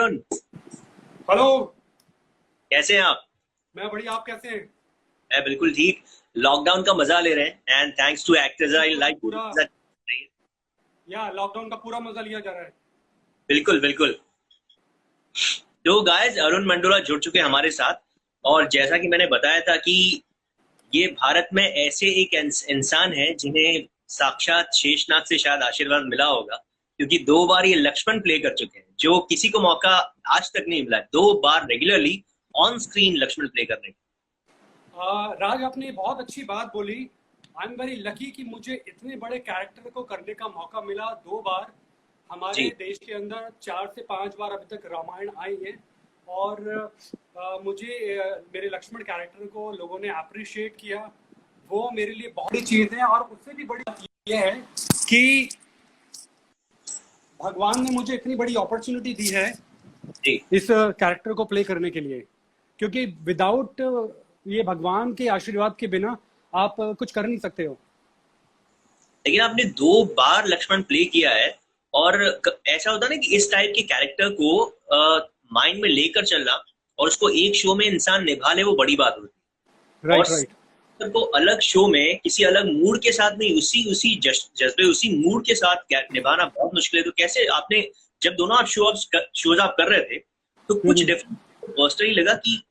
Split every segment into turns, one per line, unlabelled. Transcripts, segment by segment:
Arun.
Hello.
कैसे हैं आप?
मैं बढ़िया, आप कैसे हैं?
मैं बिल्कुल ठीक। लॉकडाउन का मजा ले रहे हैं and thanks to actors I
बिल्कुल
लाइक।
पूरा। या लॉकडाउन का पूरा मजा लिया जा रहा है।
बिल्कुल बिल्कुल। तो गाइस, अरुण मंडोला जुड़ चुके हैं हमारे साथ। और जैसा कि मैंने बताया था कि ये भारत में ऐसे एक इंसान है जिन्हें साक्षात शेषनाग से शायद आशीर्वाद मिला होगा, क्योंकि 2 बार ये लक्ष्मण प्ले कर चुके हैं, जो किसी को मौका आज तक नहीं मिला है। 2 बार regularly on screen Laxman play करने का।
राज, आपने बहुत अच्छी बात बोली। आई एम वेरी लकी कि मुझे इतने बड़े कैरेक्टर को करने का मौका मिला 2 बार। हमारे
जी।
देश के अंदर 4 से 5 बार अभी तक रामायण आई है। और मुझे मेरे लक्ष्मण कैरेक्टर को लोगों ने अप्रिशिएट किया। वो मेरे लिए बहुत बड़ी चीज़ है। और उससे भी बड़ी बात ये है कि भगवान ने मुझे इतनी बड़ी अपॉर्चुनिटी दी है
जी।
इस कैरेक्टर को प्ले करने के लिए, क्योंकि विदाउट ये भगवान के आशीर्वाद के बिना आप कुछ कर नहीं सकते हो।
लेकिन आपने 2 बार लक्ष्मण प्ले किया है। और ऐसा होता है ना कि इस टाइप के कैरेक्टर को माइंड में लेकर चलना और उसको एक शो में इंसान निभा ले, वो बड़ी बात होती है। और
राइट राइट।
को अलग शो में किसी अलग मूड के साथ नहीं, उसी उसी जज्बे उसी मूड के साथ निभाना बहुत मुश्किल है। तो कैसे आपने, जब दोनों आप शोज आप कर रहे थे, तो कुछ डिफरेंट पर्सनली लगा कि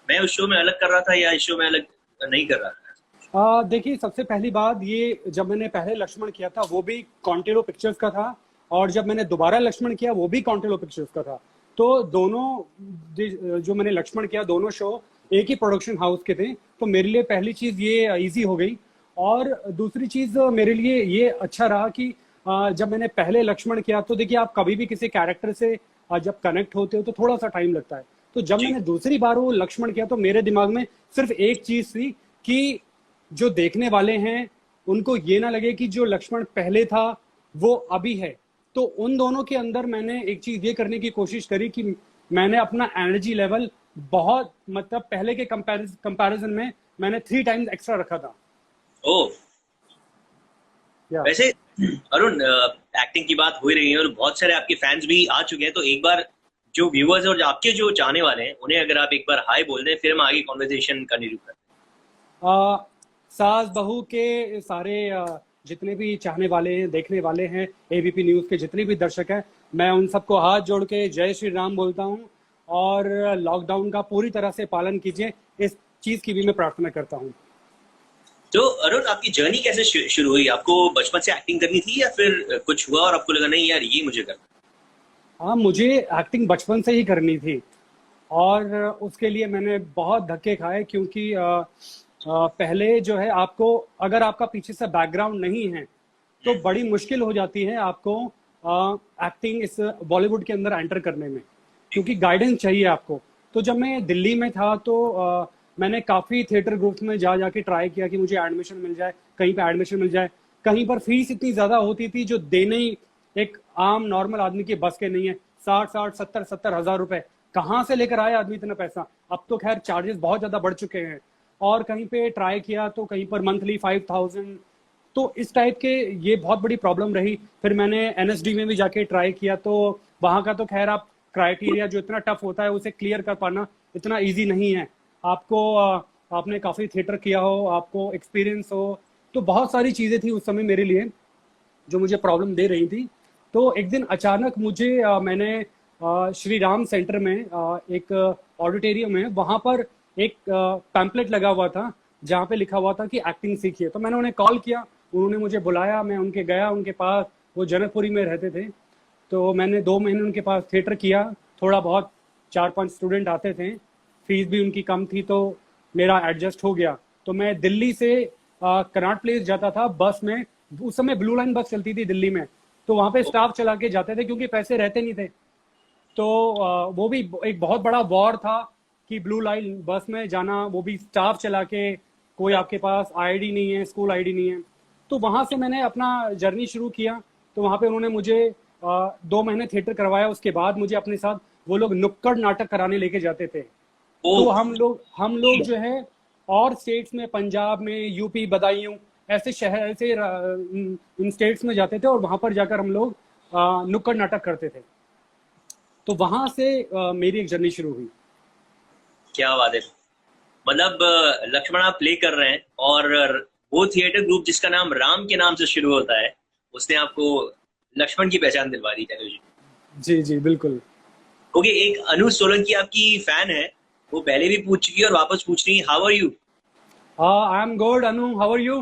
मैं उस शो में अलग कर रहा था या इस शो में अलग नहीं कर रहा था?
देखिए, सबसे पहली बात ये, जब मैंने पहले लक्ष्मण किया था वो भी कॉन्टेलो पिक्चर्स का था, और जब मैंने दोबारा लक्ष्मण किया वो भी कॉन्टेलो पिक्चर्स का था। तो दोनों जो मैंने लक्ष्मण किया, दोनों शो एक ही प्रोडक्शन हाउस के थे। तो मेरे लिए पहली चीज ये इजी हो गई। और दूसरी चीज मेरे लिए ये अच्छा रहा कि जब मैंने पहले लक्ष्मण किया, तो देखिए, आप कभी भी किसी कैरेक्टर से जब कनेक्ट होते हो तो थोड़ा सा टाइम लगता है। तो जब
जी।
मैंने दूसरी बार वो लक्ष्मण किया, तो मेरे दिमाग में सिर्फ एक चीज थी कि जो देखने वाले हैं उनको ये ना लगे कि जो लक्ष्मण पहले था वो अभी है। तो उन दोनों के अंदर मैंने एक चीज ये करने की कोशिश करी कि मैंने अपना एनर्जी लेवल बहुत, मतलब पहले के कंपैरिजन में मैंने 3 टाइम्स एक्स्ट्रा रखा था।
ओ।
या
वैसे अरुण, एक्टिंग की बात हो ही रही है और बहुत सारे आपके फैंस भी आ चुके हैं, तो एक बार जो व्यूअर्स और आपके जो चाहने वाले हैं उन्हें अगर आप एक बार हाय बोल दें, फिर हम आगे कॉन्वर्सेशन कंटिन्यू करते
आ, सास बहू के सारे जितने भी चाहने वाले हैं, देखने वाले हैं, एबीपी न्यूज के जितने भी दर्शक हैं, मैं उन सबको हाथ जोड़ के जय श्री राम बोलता हूं। और लॉकडाउन का पूरी तरह से पालन कीजिए, इस चीज की भी मैं प्रार्थना करता हूं।
हैं। तो अरुण, आपकी जर्नी कैसे शुरू हुई? आपको बचपन से एक्टिंग करनी थी या फिर कुछ हुआ और आपको लगा नहीं यार ये मुझे करना?
हाँ, मुझे एक्टिंग बचपन से ही करनी थी। और उसके लिए मैंने बहुत धक्के खाए, क्योंकि पहले जो है, आपको अगर आपका पीछे से बैकग्राउंड नहीं है तो बड़ी मुश्किल हो जाती है आपको एक्टिंग इस बॉलीवुड के अंदर एंटर करने में, क्योंकि गाइडेंस चाहिए आपको। तो जब मैं दिल्ली में था, तो मैंने काफ़ी थिएटर ग्रुप्स में जा जाके ट्राई किया कि मुझे एडमिशन मिल जाए, कहीं पे एडमिशन मिल जाए। कहीं पर फीस इतनी ज़्यादा होती थी जो देने ही एक आम नॉर्मल आदमी के बस के नहीं है। 60-60, 70-70 हज़ार रुपए कहाँ से लेकर आए आदमी इतना पैसा? अब तो खैर चार्जेस बहुत ज़्यादा बढ़ चुके हैं। और कहीं पे ट्राई किया तो कहीं पर मंथली 5,000। तो इस टाइप के, ये बहुत बड़ी प्रॉब्लम रही। फिर मैंने एनएसडी में भी जाके ट्राई किया, तो वहाँ का तो खैर, आप क्राइटेरिया जो इतना टफ होता है उसे क्लियर कर पाना इतना इजी नहीं है। आपको आपने काफ़ी थिएटर किया हो, आपको एक्सपीरियंस हो। तो बहुत सारी चीज़ें थी उस समय मेरे लिए जो मुझे प्रॉब्लम दे रही थी। तो एक दिन अचानक मुझे मैंने श्री राम सेंटर में एक ऑडिटोरियम है, वहाँ पर एक पैम्पलेट लगा हुआ था जहाँ पे लिखा हुआ था कि एक्टिंग सीखिए। तो मैंने उन्हें कॉल किया, उन्होंने मुझे बुलाया, मैं उनके गया उनके पास। वो जनकपुरी में रहते थे। तो मैंने 2 महीने उनके पास थिएटर किया, थोड़ा बहुत। 4-5 स्टूडेंट आते थे, फीस भी उनकी कम थी, तो मेरा एडजस्ट हो गया। तो मैं दिल्ली से कनॉट प्लेस जाता था बस में। उस समय ब्लू लाइन बस चलती थी दिल्ली में, तो वहाँ पे स्टाफ चला के जाते थे क्योंकि पैसे रहते नहीं थे। तो वो भी एक बहुत बड़ा वॉर था कि ब्लू लाइन बस में जाना, वो भी स्टाफ चला के। कोई आपके पास आईडी नहीं है, स्कूल आईडी नहीं है। तो वहाँ से मैंने अपना जर्नी शुरू किया। तो वहाँ पे उन्होंने मुझे 2 महीने थिएटर करवाया। उसके बाद मुझे अपने साथ वो लोग नुक्कड़ नाटक कराने लेके जाते थे।
ओ।
तो हम लोग जो है, और स्टेट्स में, पंजाब में, यूपी, बदायूं, ऐसे शहर, ऐसे इन स्टेट्स में जाते थे, और वहाँ पर जाकर हम लोग नुक्कड़ नाटक करते थे। तो वहां से मेरी एक जर्नी शुरू हुई।
क्या बात है। मतलब लक्ष्मण आप प्ले कर रहे हैं, और वो थिएटर ग्रुप जिसका नाम राम के नाम से शुरू होता है, उसने आपको लक्ष्मण की पहचान दिलवा दी जी।
जी जी बिल्कुल।
ओके, एक अनु सोलंकी आपकी फैन है, वो पहले भी पूछ चुकी है और वापस पूछ रही है, how are you?
I am good Anu, how are you?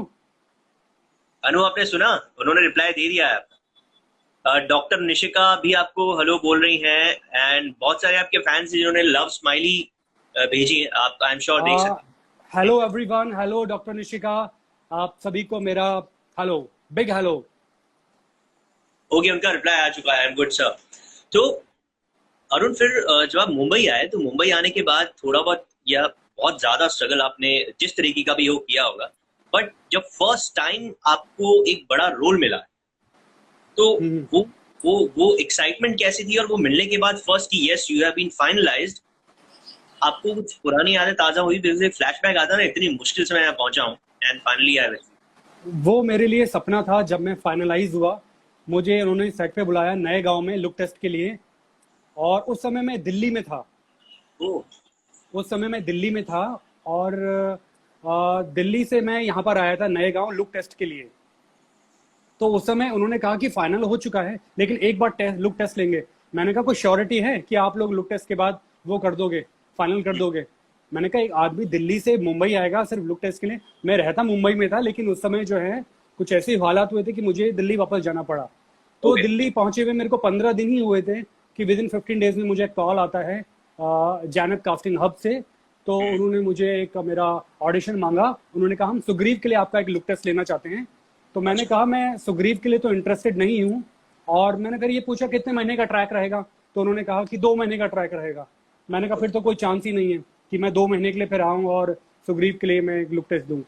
Anu, आपने सुना, उन्होंने रिप्लाई दे दिया है। डॉक्टर निशिका भी आपको हेलो बोल रही हैं, एंड बहुत सारे आपके फैंस हैं जिन्होंने लव स्माइली भेजी है, आप आई एम श्योर देख सकते
hello everyone, hello doctor Nishika, आप सभी को मेरा हेलो, बिग हेलो।
हो गया, उनका रिप्लाई आ चुका है, आई एम गुड सर। तो अरुण, फिर जब आप मुंबई आए, तो मुंबई आने के बाद थोड़ा बहुत या बहुत ज्यादा स्ट्रगल आपने जिस तरीके का भी हो किया होगा, बट जब फर्स्ट टाइम आपको एक बड़ा रोल मिला, तो
हम्म।
वो एक्साइटमेंट कैसी थी, और वो मिलने के बाद फर्स्ट की yes you have been finalised, आपको कुछ पुरानी यादें ताजा हुई? जैसे फ्लैशबैक आता है ना, इतनी मुश्किल से मैं यहाँ पहुंचा हूँ एंड फाइनली आई।
वो मेरे लिए सपना था जब मैं फाइनलाइज हुआ। मुझे उन्होंने सेट पे बुलाया नए गांव में लुक टेस्ट के लिए, और उस समय मैं दिल्ली में था।
ओह,
उस समय मैं दिल्ली में था, और दिल्ली से मैं यहाँ पर आया था नए गांव लुक टेस्ट के लिए। तो उस समय उन्होंने कहा कि फाइनल हो चुका है, लेकिन एक बार लुक टेस्ट लेंगे। मैंने कहा कोई श्योरिटी है कि आप लोग लुक टेस्ट के बाद वो कर दोगे, फाइनल कर दोगे? मैंने कहा एक आदमी दिल्ली से मुंबई आएगा सिर्फ लुक टेस्ट के लिए। मैं रहता मुंबई में था, लेकिन उस समय जो है कुछ ऐसे हालात हुए थे कि मुझे दिल्ली वापस जाना पड़ा। तो
ओके।
दिल्ली पहुंचे हुए मेरे को 15 दिन ही हुए थे कि विद इन 15 डेज में मुझे कॉल आता है जैनत कास्टिंग हब से। तो उन्होंने मुझे एक मेरा ऑडिशन मांगा। उन्होंने कहा हम सुग्रीव के लिए आपका एक लुक टेस्ट लेना चाहते हैं। तो मैंने कहा मैं सुग्रीव के लिए तो इंटरेस्टेड नहीं हूँ। और मैंने फिर ये पूछा कितने महीने का ट्रैक रहेगा, तो उन्होंने कहा कि 2 महीने का ट्रैक रहेगा। मैंने कहा फिर तो कोई चांस ही नहीं है कि मैं 2 महीने के लिए फिर आऊँ और सुग्रीव के लिए मैं एक लुक टेस्ट दूँ।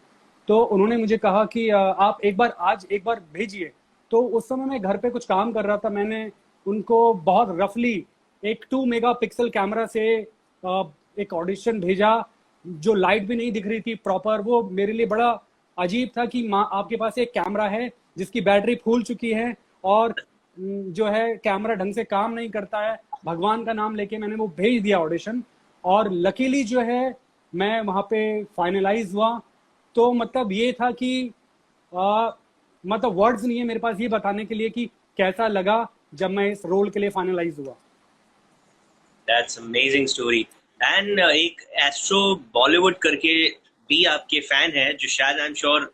तो उन्होंने मुझे कहा कि आप एक बार आज एक बार भेजिए। तो उस समय मैं घर पे कुछ काम कर रहा था। मैंने उनको बहुत रफली एक 2 मेगापिक्सल कैमरा से एक ऑडिशन भेजा, जो लाइट भी नहीं दिख रही थी प्रॉपर। वो मेरे लिए बड़ा अजीब था कि माँ आपके पास एक कैमरा है जिसकी बैटरी फूल चुकी है, और जो है कैमरा ढंग से काम नहीं करता है। भगवान का नाम लेके मैंने वो भेज दिया ऑडिशन, और लकीली जो है मैं वहाँ पे फाइनलाइज हुआ। तो मतलब ये था कि मतलब वर्ड्स नहीं है मेरे पास ये बताने के लिए कि कैसा लगा जब मैं इस रोल के लिए फाइनलाइज हुआ।
That's amazing story. एंड एक एस्ट्रो बॉलीवुड करके भी आपके फैन है, जो शायद आई एम श्योर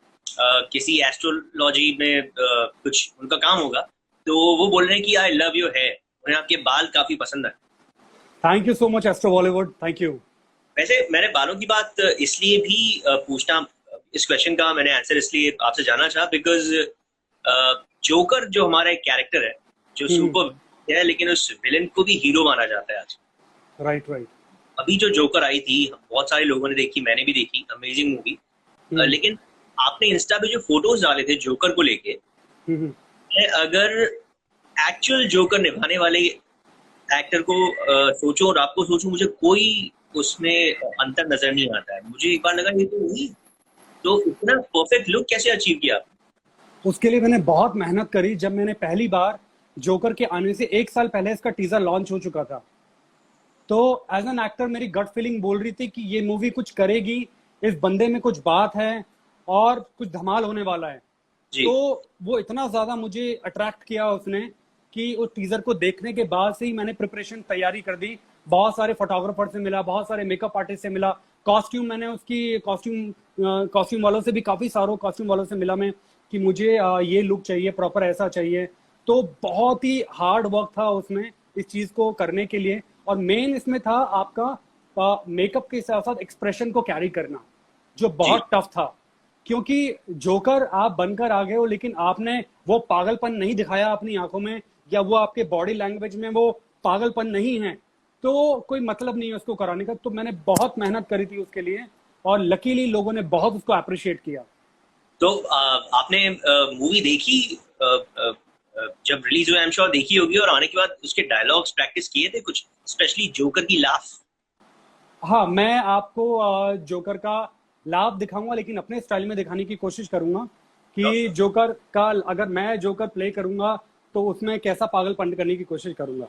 किसी एस्ट्रोलॉजी में कुछ उनका काम होगा, तो वो बोल रहे हैं कि आई लव योर हेयर, उन्हें आपके बाल काफी पसंद है।
Thank you so much astro Bollywood, thank you.
वैसे मैंने बालों की बात इसलिए भी पूछना, इस क्वेश्चन का मैंने आंसर इसलिए आपसे जानना चाहा, बिकॉज जोकर जो हमारा एक कैरेक्टर है, जो सुपर है, लेकिन उस विलेन को भी हीरो माना जाता है आज।
Right right.
अभी जो जोकर आई थी, बहुत सारे लोगों ने देखी, मैंने भी देखी, अमेजिंग मूवी। लेकिन आपने इंस्टा पे जो फोटोज डाले थे जोकर को लेके, अगर एक्चुअल जोकर निभाने वाले एक्टर को सोचो और आपको सोचो, मुझे कोई उसमें अंतर नजर नहीं आता है। मुझे एक बार लगा ये तो वही, तो इतना परफेक्ट लुक कैसे अचीव किया?
उसके लिए मैंने बहुत मेहनत करी। जब मैंने पहली बार जोकर के आने से 1 साल पहले इसका टीजर लॉन्च हो चुका था, तो एज एन एक्टर मेरी गट फीलिंग बोल रही थी कि ये मूवी कुछ करेगी, इस बंदे में कुछ बात है और कुछ धमाल होने वाला है।
जी।
तो वो इतना ज्यादा मुझे अट्रैक्ट किया उसने कि उस टीजर को देखने के बाद से ही मैंने प्रिपरेशन तैयारी कर दी। बहुत सारे फोटोग्राफर से मिला, बहुत सारे मेकअप आर्टिस्ट से मिला, कॉस्ट्यूम मैंने उसकी कॉस्ट्यूम वालों से भी, काफी सारों कॉस्ट्यूम वालों से मिला मैं कि मुझे ये लुक चाहिए, प्रॉपर ऐसा चाहिए। तो बहुत ही हार्ड वर्क था उसमें इस चीज को करने के लिए। और मेन इसमें था आपका मेकअप के साथ साथ एक्सप्रेशन को कैरी करना, जो बहुत टफ था। क्योंकि जोकर आप बनकर आ गए हो, लेकिन आपने वो पागलपन नहीं दिखाया अपनी आंखों में, या वो आपके बॉडी लैंग्वेज में वो पागलपन नहीं है, तो कोई मतलब नहीं है उसको कराने का। तो मैंने बहुत मेहनत करी थी उसके लिए, और लकीली लोगों ने बहुत उसको अप्रिशिएट किया।
तो आपने मूवी देखी जब रिलीज हुई, आई एम श्योर देखी होगी, और आने के बाद उसके डायलॉग्स प्रैक्टिस किए थे कुछ, स्पेशली जोकर की लाफ?
हाँ, मैं आपको जोकर का लाभ दिखाऊंगा, लेकिन अपने स्टाइल में दिखाने की कोशिश करूंगा कि जोकर का, अगर मैं जोकर प्ले करूंगा तो उसमें कैसा पागलपन करने की कोशिश करूंगा।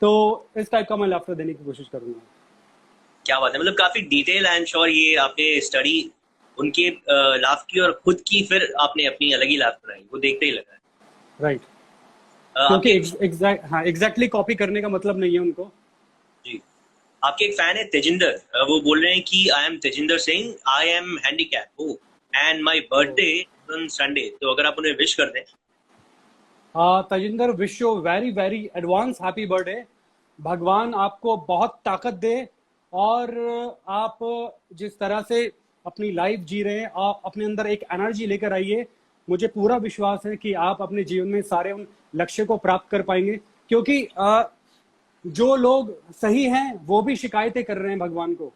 तो इस टाइप का मैं लाफ्टर देने की कोशिश करूंगा।
क्या बात है, मतलब काफी डिटेल, आई एम श्योर ये आपने स्टडी उनके लाफ की और खुद की, फिर आपने अपनी अलग ही लाफ बनाई, वो देखते ही लगा है।
राइट। क्योंकि
आपके
हाँ, एग्जैक्टली कॉपी करने का मतलब नहीं है उनको।
जी, आपके एक फैन है तेजिंदर, वो बोल रहे हैं कि I am Tejinder Singh, I am handicap ओ and my birthday on Sunday, तो अगर आप उन्हें विश कर दें।
Tajinder, wish you very very advance happy birthday. भगवान आपको बहुत ताकत दे, और आप जिस तरह से अपनी लाइफ जी रहे हैं, आप अपने अंदर एक एनर्जी लेकर आइए। मुझे पूरा विश्वास है कि आप अपने जीवन में सारे उन लक्ष्य को प्राप्त कर पाएंगे, क्योंकि जो लोग सही हैं वो भी शिकायतें कर रहे हैं भगवान को,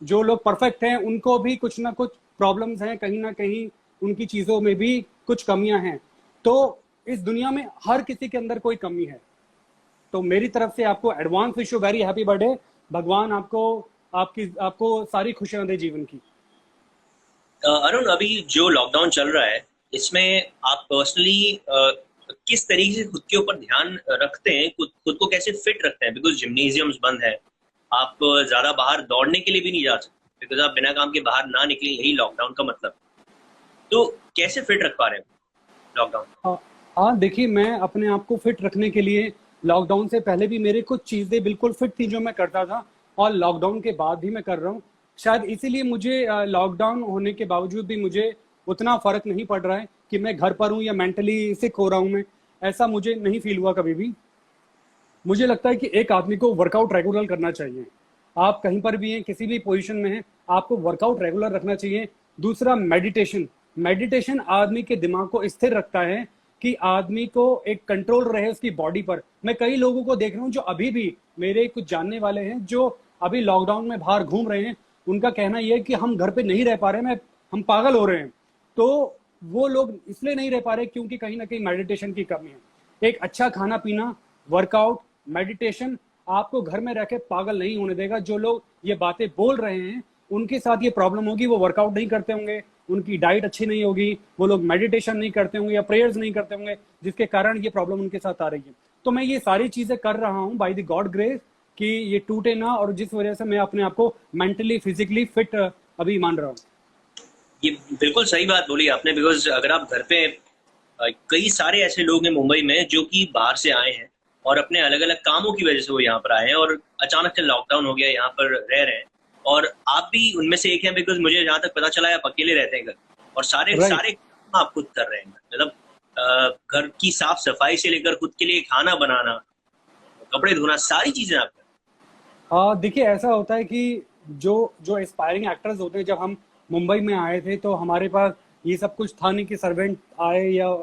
जो लोग परफेक्ट हैं उनको भी कुछ ना कुछ प्रॉब्लम्स हैं, कहीं ना कहीं उनकी चीजों में भी कुछ कमियां हैं। तो इस दुनिया में हर किसी के अंदर कोई कमी है। तो मेरी तरफ से आपको advance wish you very happy birthday. भगवान आपको सारी खुशियां दे जीवन की।
अरुण, अभी जो लॉकडाउन चल रहा है, इसमें आप पर्सनली किस तरीके से खुद के ऊपर ध्यान रखते हैं, खुद खुद को कैसे फिट रखते हैं? बिकॉज जिम्नेजियम्स बंद है, आप ज्यादा बाहर दौड़ने के लिए भी नहीं जा सकते, बिकॉज आप बिना काम के बाहर ना निकलें, यही लॉकडाउन का मतलब। तो कैसे फिट रख पा रहे हैं लॉकडाउन?
हाँ, देखिए, मैं अपने आप को फिट रखने के लिए लॉकडाउन से पहले भी मेरे कुछ चीजें बिल्कुल फिट थी जो मैं करता था, और लॉकडाउन के बाद भी मैं कर रहा हूँ। शायद इसीलिए मुझे लॉकडाउन होने के बावजूद भी मुझे उतना फर्क नहीं पड़ रहा है कि मैं घर पर हूँ या मेंटली सिक हो रहा हूँ मैं। ऐसा मुझे नहीं फील हुआ कभी भी। मुझे लगता है कि एक आदमी को वर्कआउट रेगुलर करना चाहिए। आप कहीं पर भी हैं, किसी भी पोजीशन में हैं, आपको वर्कआउट रेगुलर रखना चाहिए। दूसरा, मेडिटेशन। मेडिटेशन आदमी के दिमाग को स्थिर रखता है कि आदमी को एक कंट्रोल रहे उसकी बॉडी पर। मैं कई लोगों को देख रहा हूँ जो अभी भी, मेरे कुछ जानने वाले हैं जो अभी लॉकडाउन में बाहर घूम रहे हैं, उनका कहना यह है कि हम घर पे नहीं रह पा रहे, मैं हम पागल हो रहे हैं। तो वो लोग इसलिए नहीं रह पा रहे क्योंकि कहीं ना कहीं मेडिटेशन की कमी है। एक अच्छा खाना पीना, वर्कआउट, मेडिटेशन आपको घर में रह के पागल नहीं होने देगा। जो लोग ये बातें बोल रहे हैं उनके साथ ये प्रॉब्लम होगी, वो वर्कआउट नहीं करते होंगे, उनकी डाइट अच्छी नहीं होगी, वो लोग मेडिटेशन नहीं करते होंगे या प्रेयर्स नहीं करते होंगे, जिसके कारण ये प्रॉब्लम उनके साथ आ रही है। तो मैं ये सारी चीजें कर रहा हूँ बाय द गॉड ग्रेस कि ये टूटे ना, और जिस वजह से मैं अपने आप को मेंटली फिजिकली फिट अभी मान रहा हूँ।
ये बिल्कुल सही बात बोली आपने, बिकॉज अगर आप घर पे, कई सारे ऐसे लोग हैं मुंबई में जो कि बाहर से आए हैं और अपने अलग अलग कामों की वजह से वो यहाँ पर आए हैं, और अचानक से लॉकडाउन हो गया, यहाँ पर रह रहे हैं। और आप भी उनमें से एक हैं, बिकॉज मुझे जहाँ तक पता चला है आप अकेले रहते हैं घर, और सारे
राइट।
सारे काम आप खुद कर रहे हैं, मतलब घर की साफ सफाई से लेकर खुद के लिए खाना बनाना, कपड़े धोना, सारी चीजें आप कर
देखिए, ऐसा होता है कि जो जो एस्पायरिंग एक्टर्स होते हैं, जब हम मुंबई में आए थे तो हमारे पास ये सब कुछ था नहीं कि सर्वेंट आए, या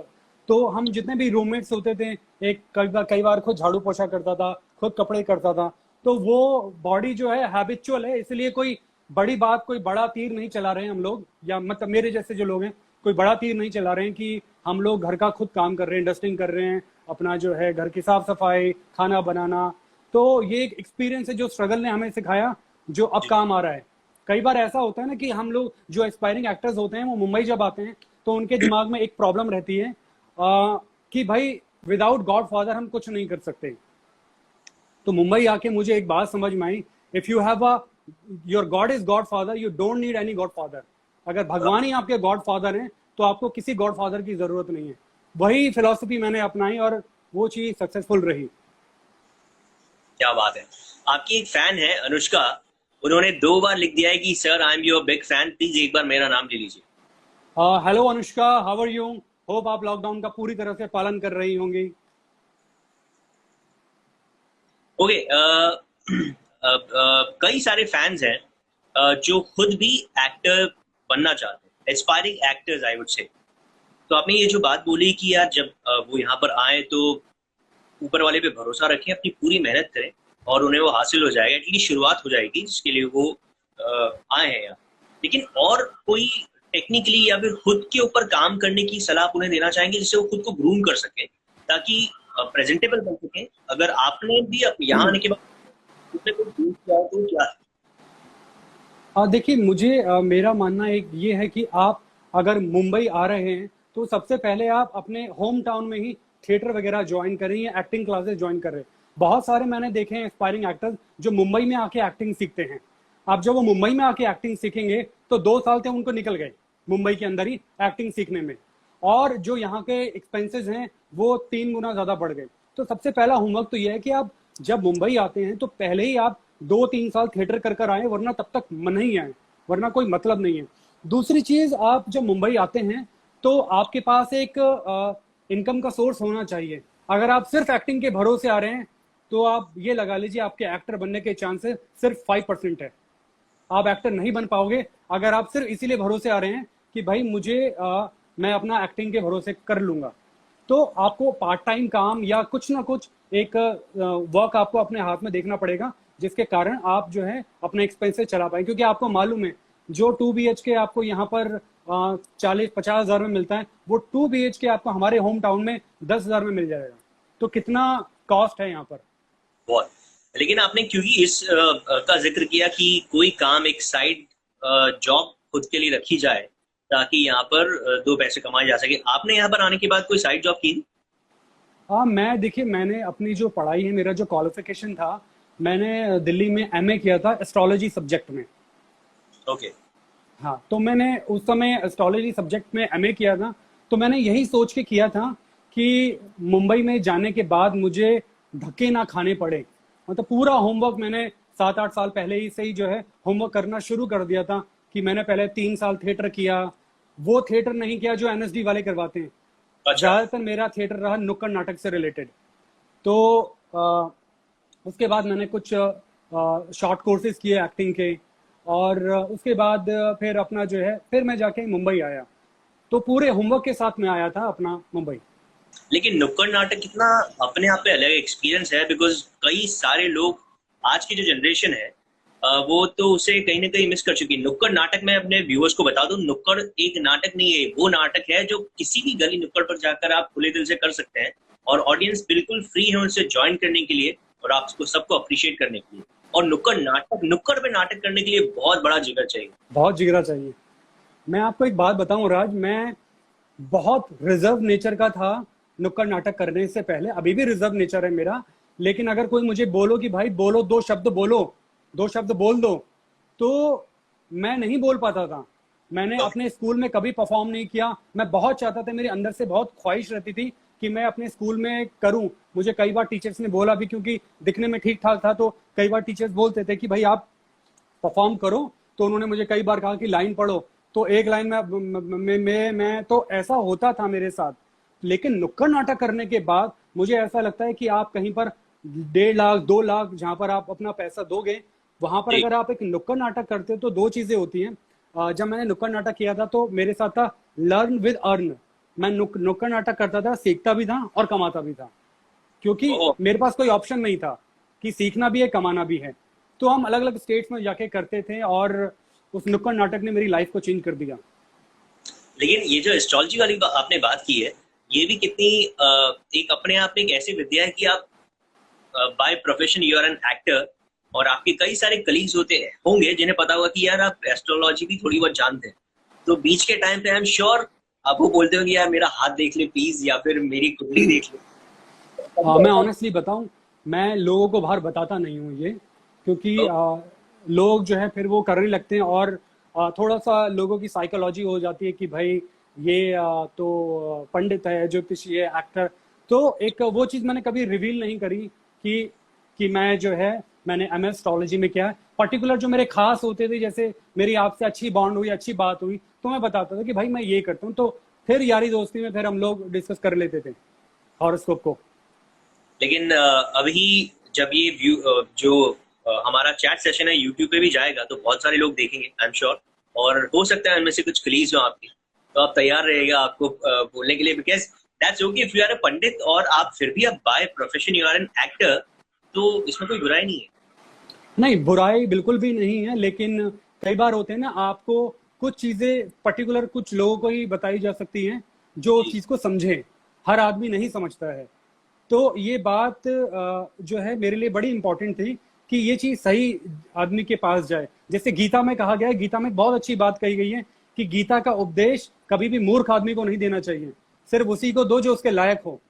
तो हम जितने भी रूममेट्स होते थे, एक कई बार खुद झाड़ू पोछा करता था, खुद कपड़े करता था। तो वो बॉडी जो है हैबिचुअल है, इसलिए कोई बड़ी बात, कोई बड़ा तीर नहीं चला रहे हैं हम लोग, या मतलब मेरे जैसे जो लोग हैं, कोई बड़ा तीर नहीं चला रहे हैं कि हम लोग घर का खुद काम कर रहे हैं, डस्टिंग कर रहे हैं, अपना जो है घर की साफ सफाई, खाना बनाना। तो ये एक एक्सपीरियंस है जो स्ट्रगल ने हमें सिखाया, जो अब काम आ रहा है। कई बार ऐसा होता है ना कि हम लोग जो एस्पायरिंग एक्टर्स होते हैं वो मुंबई जब आते हैं तो उनके दिमाग में एक प्रॉब्लम रहती है, कि भाई विदाउट गॉड फादर हम कुछ नहीं कर सकते। तो मुंबई आके मुझे एक बात समझ में आई, if you have a your God is godfather, you don't need any godfather. अगर भगवान ही आपके गॉड फादर हैं तो आपको किसी गॉड फादर की जरूरत नहीं है। वही फिलॉसफी मैंने अपनाई और वो चीज सक्सेसफुल रही।
क्या बात है। आपकी एक फैन है अनुष्का, उन्होंने 2 बार लिख दिया है कि sir I am your big fan, please एक बार मेरा नाम ले लीजिए।
Hello Anushka, how are you? Hope आप लॉकडाउन का पूरी तरह से पालन कर रही होंगी।
ओके। कई सारे फैंस हैं जो खुद भी एक्टर बनना चाहते हैं, aspiring actors I would say. तो आपने ये जो बात बोली कि यार जब वो यहाँ पर आए तो ऊपर वाले पे भरोसा रखें, अपनी पूरी मेहनत करें और उन्हें वो हासिल हो जाएगा, एटलीस्ट शुरुआत हो जाएगी जिसके लिए वो आए हैं यहाँ। लेकिन और कोई टेक्निकली या फिर खुद के ऊपर काम करने की सलाह उन्हें देना चाहेंगे जिससे वो खुद को ग्रूम कर सके, ताकि प्रेजेंटेबल बन सके? अगर आपने भी यहाँ आने के बाद उसने कोई ग्रूम किया हो तो क्या है?
देखिए, मुझे मेरा मानना एक ये है कि आप अगर मुंबई आ रहे हैं तो सबसे पहले आप अपने होम टाउन में ही थिएटर वगैरह ज्वाइन करें या एक्टिंग क्लासेस ज्वाइन करें। बहुत सारे मैंने देखे हैं एस्पायरिंग एक्टर्स जो मुंबई में आके एक्टिंग सीखते हैं। अब जब वो मुंबई में आके एक्टिंग सीखेंगे तो 2 साल तो उनको निकल गए मुंबई के अंदर ही एक्टिंग सीखने में, और जो यहाँ के एक्सपेंसेस हैं वो 3 गुना ज्यादा बढ़ गए। तो सबसे पहला होमवर्क तो ये है कि आप जब मुंबई आते हैं तो पहले ही आप 2-3 साल थिएटर कर कर आए, वरना तब तक मन नहीं आए, वरना कोई मतलब नहीं है। दूसरी चीज, आप जब मुंबई आते हैं तो आपके पास एक इनकम का सोर्स होना चाहिए। अगर आप सिर्फ एक्टिंग के भरोसे आ रहे हैं तो आप ये लगा लीजिए आपके एक्टर बनने के चांसेस सिर्फ 5% है। आप एक्टर नहीं बन पाओगे अगर आप सिर्फ इसीलिए भरोसे आ रहे हैं कि भाई मैं अपना एक्टिंग के भरोसे कर लूंगा। तो आपको पार्ट टाइम काम या कुछ ना कुछ एक वर्क आपको अपने हाथ में देखना पड़ेगा, जिसके कारण आप जो है अपने एक्सपेंसेस चला पाए। क्योंकि आपको मालूम है जो 2 BHK आपको यहाँ पर 40-50 हजार में मिलता है, वो 2 BHK आपको हमारे होम टाउन में 10 हजार में मिल जाएगा। तो कितना कॉस्ट है यहाँ पर।
बहुत। लेकिन आपने क्योंकि इस का जिक्र किया कि कोई काम, एक साइड जॉब खुद के लिए रखी जाए ताकि यहाँ पर 2 पैसे कमाए जा सके, आपने यहाँ पर आने के बाद कोई साइड जॉब की?
हाँ, मैं देखिए, मैंने अपनी जो पढ़ाई है, मेरा जो क्वालिफिकेशन था, मैंने दिल्ली में MA किया था एस्ट्रोलॉजी सब्जेक्ट में।
ओके।
हाँ, तो मैंने उस समय एस्ट्रोलॉजी सब्जेक्ट में MA किया था। तो मैंने यही सोच के किया था कि मुंबई में जाने के बाद मुझे धक्के ना खाने पड़े। मतलब पूरा होमवर्क मैंने 7-8 साल पहले ही से ही जो है होमवर्क करना शुरू कर दिया था कि मैंने पहले 3 साल थिएटर किया। वो थिएटर नहीं किया जो NSD वाले करवाते हैं।
अच्छा।
ज्यादातर मेरा थिएटर रहा नुक्कड़ नाटक से रिलेटेड। तो उसके बाद मैंने कुछ शॉर्ट कोर्सेज किए एक्टिंग के, और उसके बाद फिर अपना जो है फिर मैं जाके मुंबई आया। तो पूरे होमवर्क के साथ में आया था अपना मुंबई।
लेकिन नुक्कड़ नाटक कितना अपने आप पे अलग एक्सपीरियंस है, बिकॉज कई सारे लोग, आज की जो जनरेशन है वो तो उसे कहीं ना कहीं मिस कर चुकी है। नुक्कड़ नाटक, मैं अपने व्यूअर्स को बता दूं, नुक्कड़ एक नाटक नहीं है, वो नाटक है जो किसी भी गली नुक्कड़ पर जाकर आप खुले दिल से कर सकते हैं, और ऑडियंस बिल्कुल फ्री है उनसे ज्वाइन करने के लिए और आपको सबको अप्रिशिएट करने के लिए। और नुक्कड़ पे नाटक करने के लिए बहुत बड़ा जिगर चाहिए,
बहुत जिगरा चाहिए। मैं आपको एक बात बताऊं राज, मैं बहुत रिजर्व नेचर का था नुक्कड़ नाटक करने से पहले, अभी भी रिजर्व नेचर है मेरा। लेकिन अगर कोई मुझे बोलो कि भाई बोलो, 2 शब्द बोलो, 2 शब्द बोल दो, तो मैं नहीं बोल पाता था। मैंने अपने स्कूल में कभी परफॉर्म नहीं किया। मैं बहुत चाहता था, मेरे अंदर से बहुत ख्वाहिश रहती थी कि मैं अपने स्कूल में करूं। मुझे कई बार टीचर्स ने बोला भी, क्योंकि दिखने में ठीक ठाक था, तो कई बार टीचर्स बोलते थे कि भाई आप परफॉर्म करो। तो उन्होंने मुझे कई बार कहा कि लाइन पढ़ो, तो एक लाइन में मैं तो ऐसा होता था मेरे साथ। लेकिन नुक्कड़ नाटक करने के बाद मुझे ऐसा लगता है कि आप कहीं पर 1.5 लाख 2 लाख जहां पर आप अपना पैसा दोगे, वहां पर अगर आप एक नुक्कड़ नाटक करते हो तो 2 चीजें होती हैं। जब मैंने नुक्कड़ नाटक किया था तो मेरे साथ था लर्न विद अर्न। मैं नुक्कड़ नाटक करता था, सीखता भी था और कमाता भी था, क्योंकि मेरे पास कोई ऑप्शन नहीं था कि सीखना भी है कमाना भी है। तो हम अलग अलग स्टेट्स में जाके करते थे, और उस नुक्कड़ नाटक ने मेरी लाइफ को चेंज कर दिया।
लेकिन ये जो एस्ट्रोलॉजी वाली आपने बात की है, ये भी कितनी एक अपने आप में एक ऐसी विद्या है कि आप by profession you are an actor, और आपके कई सारे कलीग्स होंगे जिन्हें पता होगा कि यार आप एस्ट्रोलॉजी भी थोड़ी बहुत जानते हैं। तो बीच के टाइम पे आई एम श्योर आप वो बोलते हो कि यार मेरा हाथ देख ले प्लीज, या फिर मेरी कुंडली देख ले।
मैं ऑनेस्टली बताऊं, मैं लोगों को बाहर बताता नहीं हूँ ये, क्योंकि लोग जो है फिर वो करने लगते हैं, और थोड़ा सा लोगों की साइकोलॉजी हो जाती है कि भाई ये तो पंडित है, ज्योतिषी है, एक्टर। तो एक वो चीज मैंने कभी रिवील नहीं करी कि मैं जो है मैंने MS एस्ट्रोलॉजी में किया है। पर्टिकुलर जो मेरे खास होते थे, जैसे मेरी आपसे अच्छी बॉन्ड हुई, अच्छी बात हुई, तो मैं बताता था कि भाई मैं ये करता हूँ। तो फिर यारी दोस्ती में फिर हम लोग डिस्कस कर लेते थे हॉरोस्कोप को।
लेकिन अभी जब ये जो हमारा चैट सेशन है यूट्यूब पे भी जाएगा तो बहुत सारे लोग देखेंगे आई एम श्योर, और हो सकता है उनमें से कुछ कलीग्स हो आपके, तो आप तैयार रहेगा आपको बोलने के लिए, because that's okay if you are a pandit और आप फिर भी आप by profession you are an actor, तो इसमें कोई बुराई नहीं है।
नहीं, बुराई बिल्कुल भी नहीं है, लेकिन कई बार होते हैं ना, आपको कुछ चीजें पर्टिकुलर कुछ लोगों को ही बताई जा सकती हैं जो उस चीज को समझे। हर आदमी नहीं समझता है। तो ये बात जो है मेरे लिए बड़ी इंपॉर्टेंट थी कि ये चीज सही आदमी के पास जाए। जैसे गीता में कहा गया है, गीता में बहुत अच्छी बात कही गई है कि गीता का उपदेश कभी भी मूर्ख आदमी को नहीं देना चाहिए, सिर्फ उसी को दो जो उसके लायक हो।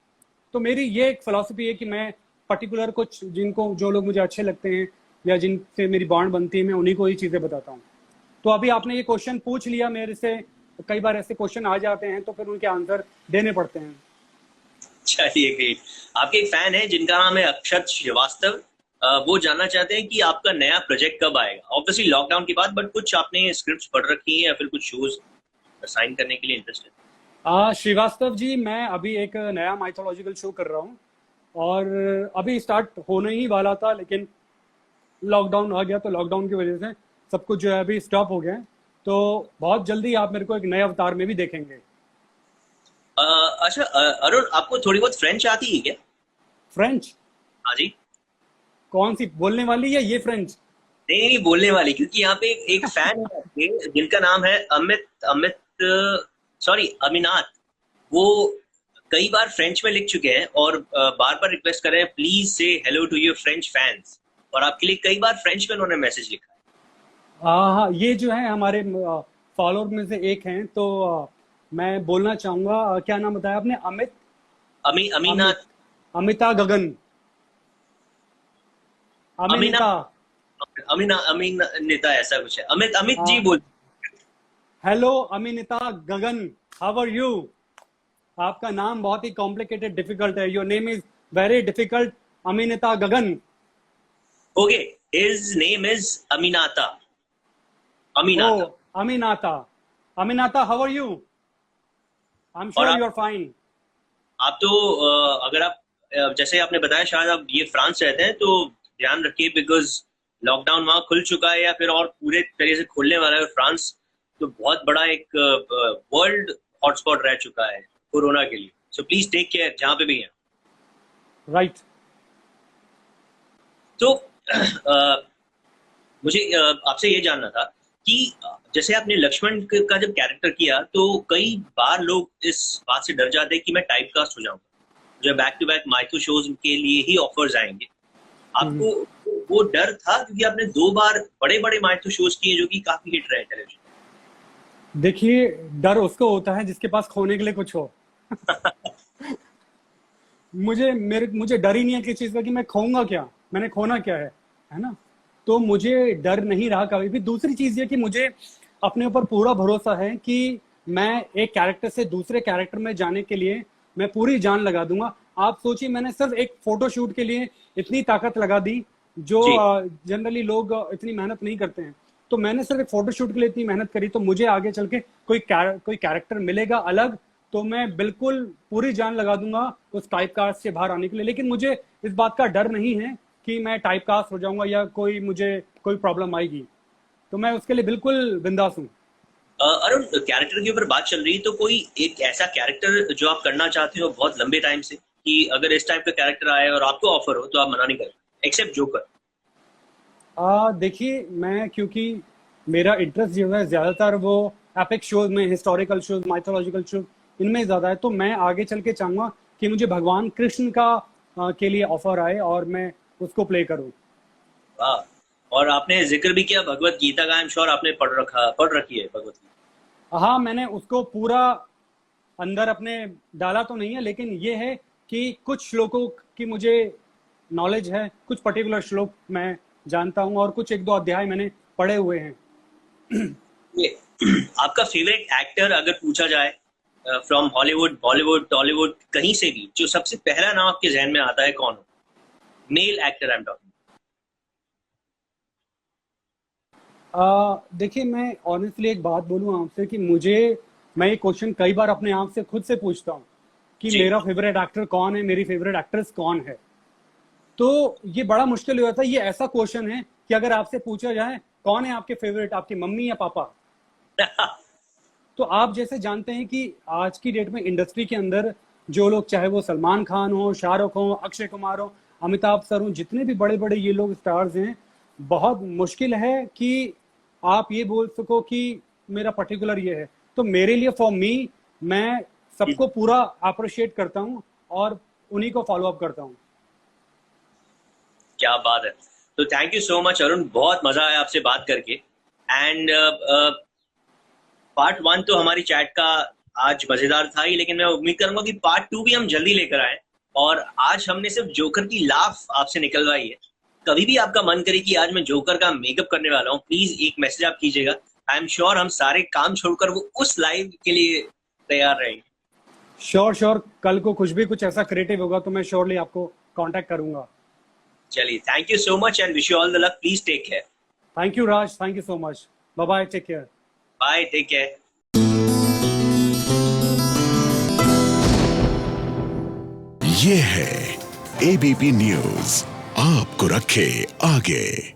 तो मेरी ये एक फिलॉसफी है कि मैं पर्टिकुलर कुछ जिनको जो लोग मुझे अच्छे लगते हैं या जिनसे मेरी बॉन्ड बनती है, मैं उन्हीं को ये चीजें बताता हूँ। तो अभी आपने ये क्वेश्चन पूछ लिया मेरे से, कई बार ऐसे क्वेश्चन आ जाते हैं तो फिर उनके आंसर देने पड़ते हैं।
चलिए ग्रेट। आपके एक फैन है जिनका नाम है अक्षत श्रीवास्तव। वो जानना चाहते हैं कि आपका नया प्रोजेक्ट कब आएगा, ऑब्वियसली लॉकडाउन के बाद, बट कुछ आपने स्क्रिप्ट्स पढ़ रखी है या फिर कुछ शोज साइन करने के लिए इंटरेस्टेड?
श्रीवास्तव जी, मैं अभी एक नया माइथोलॉजिकल शो कर रहा हूँ और अभी स्टार्ट होने ही वाला था, लेकिन लॉकडाउन आ गया, तो लॉकडाउन की वजह से सब कुछ जो है अभी स्टॉप हो गया है। तो बहुत जल्दी आप मेरे को एक नए अवतार में भी देखेंगे।
अच्छा, अरुण, आपको थोड़ी बहुत फ्रेंच आती है क्या?
फ्रेंच?
हाँ जी।
कौन सी, बोलने वाली या ये फ्रेंच?
नहीं नहीं, बोलने वाली, क्योंकि यहाँ पे एक फैन है आपके जिनका नाम है अमित अमित सॉरी अमिनाथ। वो कई बार फ्रेंच में लिख चुके हैं और बार बार रिक्वेस्ट कर रहे हैं प्लीज से hello to your French fans, और आपके लिए कई बार फ्रेंच में उन्होंने मैसेज लिखा है।
हाँ, ये जो है हमारे फॉलोअर में से एक हैं, तो मैं बोलना चाहूंगा, क्या नाम बताया आपने? अमित?
अमीनाथ।
अमिता गगन,
अमीना
अमिनिता।
अमीनिता ऐसा कुछ है। अमित अमित जी
हाँ,
बोल।
Hello Aminita Gagan, how are you? आपका नाम बहुत ही कॉम्प्लिकेटेड, डिफिकल्ट है। Your name is very difficult, Aminita Gagan.
Okay, his name is Aminata.
Oh,
Aminata.
Aminata. Aminata, how are you? I am
और
श्योर यू आर फाइन।
आप तो अगर आप जैसे आपने बताया शायद आप ये फ्रांस रहते हैं, तो ध्यान रखिए बिकॉज लॉकडाउन वहां खुल चुका है या फिर और पूरे तरीके से खुलने वाला है। और फ्रांस तो बहुत बड़ा एक वर्ल्ड हॉटस्पॉट रह चुका है कोरोना के लिए। सो प्लीज टेक केयर जहां पे भी है।
राइट।
तो मुझे आपसे ये जानना था कि जैसे आपने लक्ष्मण का जब कैरेक्टर किया तो कई बार लोग इस बात से डर जाते हैं कि मैं टाइप कास्ट हो जाऊंगा, जो back to back micro shows के लिए ही ऑफर्स आएंगे। आपको वो डर था? क्योंकि आपने 2 बार बड़े बड़े माइक्रो शोज किए जो कि काफी हिट रहे टेलीविजन।
देखिए, डर उसको होता है जिसके पास खोने के लिए कुछ हो। मुझे डर ही नहीं है किसी चीज का कि मैं खोऊंगा क्या, मैंने खोना क्या है ना? तो मुझे डर नहीं रहा कभी भी। दूसरी चीज ये कि मुझे अपने ऊपर पूरा भरोसा है कि मैं एक कैरेक्टर से दूसरे कैरेक्टर में जाने के लिए मैं पूरी जान लगा दूंगा। आप सोचिए, मैंने सिर्फ एक फोटो शूट के लिए इतनी ताकत लगा दी, जो
जी।
जनरली लोग इतनी मेहनत नहीं करते हैं। तो मैंने सिर्फ एक फोटो शूट के लिए इतनी मेहनत करी, तो मुझे आगे चल के कोई कैरेक्टर मिलेगा अलग, तो मैं बिल्कुल पूरी जान लगा दूंगा उस टाइप कास्ट से बाहर आने के लिए। लेकिन मुझे इस बात का डर नहीं है कि मैं टाइप कास्ट हो जाऊंगा या मुझे कोई प्रॉब्लम आएगी, तो मैं उसके लिए बिल्कुल बिंदास हूँ।
अरुण, कैरेक्टर के ऊपर बात चल रही है, तो कोई एक ऐसा कैरेक्टर जो आप करना चाहते हो बहुत लंबे टाइम से, कि अगर इस टाइप का कैरेक्टर आए और आपको ऑफर हो तो आप मना नहीं करें, एक्सेप्ट जोकर?
देखिए, मैं क्योंकि मेरा इंटरेस्ट जो है ज्यादातर वो एपिक शोज में, हिस्टोरिकल शोज, माइथोलॉजिकल शोज, इनमें ज्यादा है, तो मैं आगे चल के चाहूंगा कि मुझे भगवान कृष्ण का के लिए ऑफर आए और मैं उसको प्ले करूं।
वाह। और आपने जिक्र भी किया भगवत गीता का, आई एम श्योर आपने पढ़ रखी है भगवत गीता।
हाँ, मैंने उसको पूरा अंदर अपने डाला तो नहीं है, लेकिन ये है कि कुछ श्लोकों की मुझे नॉलेज है, कुछ पर्टिकुलर श्लोक मैं जानता हूँ और कुछ एक दो अध्याय मैंने पढ़े हुए हैं।
ये, आपका फेवरेट एक्टर अगर पूछा जाए, फ्रॉम हॉलीवुड, बॉलीवुड, टॉलीवुड, कहीं से भी, जो सबसे पहला नाम आपके जहन में आता है कौन हो? Male actor I am talking.
देखिए, मैं ऑनेस्टली एक बात बोलूँ आपसे कि मैं ये क्वेश्चन कई बार अपने आप से खुद से पूछता हूँ कि
जी।
मेरा फेवरेट एक्टर कौन है, मेरी फेवरेट एक्ट्रेस कौन है। तो ये बड़ा मुश्किल हो जाता है। ये ऐसा क्वेश्चन है कि अगर आपसे पूछा जाए कौन है आपके फेवरेट, आपकी मम्मी या पापा, तो आप जैसे जानते हैं कि आज की डेट में इंडस्ट्री के अंदर जो लोग, चाहे वो सलमान खान हो, शाहरुख हो, अक्षय कुमार हो, अमिताभ सर हो, जितने भी बड़े बड़े ये लोग स्टार्स हैं, बहुत मुश्किल है कि आप ये बोल सको कि मेरा पर्टिकुलर ये है। तो मेरे लिए, फॉर मी, मैं सबको पूरा अप्रिशिएट करता हूँ और उन्हीं को फॉलो अप करता हूँ।
क्या बात है। तो thank you so much Arun, बहुत मजा आया आपसे बात करके। एंड पार्ट 1 तो हमारी चैट का आज मजेदार था ही, लेकिन मैं उम्मीद करूंगा कि पार्ट 2 भी हम जल्दी लेकर आए। और आज हमने सिर्फ जोकर की लाफ आपसे निकलवाई है। कभी भी आपका मन करे कि आज मैं जोकर का मेकअप करने वाला हूँ, प्लीज एक मैसेज आप कीजिएगा। आई एम श्योर हम सारे काम छोड़कर वो उस लाइव के लिए तैयार रहेंगे।
श्योर श्योर, कल को कुछ ऐसा क्रिएटिव होगा तो मैं श्योरली आपको कांटेक्ट करूंगा।
चलिए, thank you so much and wish you all the luck. Please take care.
Thank you Raj, thank you so much. Bye bye, take care.
Bye, take care.
ये है एबीपी न्यूज, आपको रखे आगे।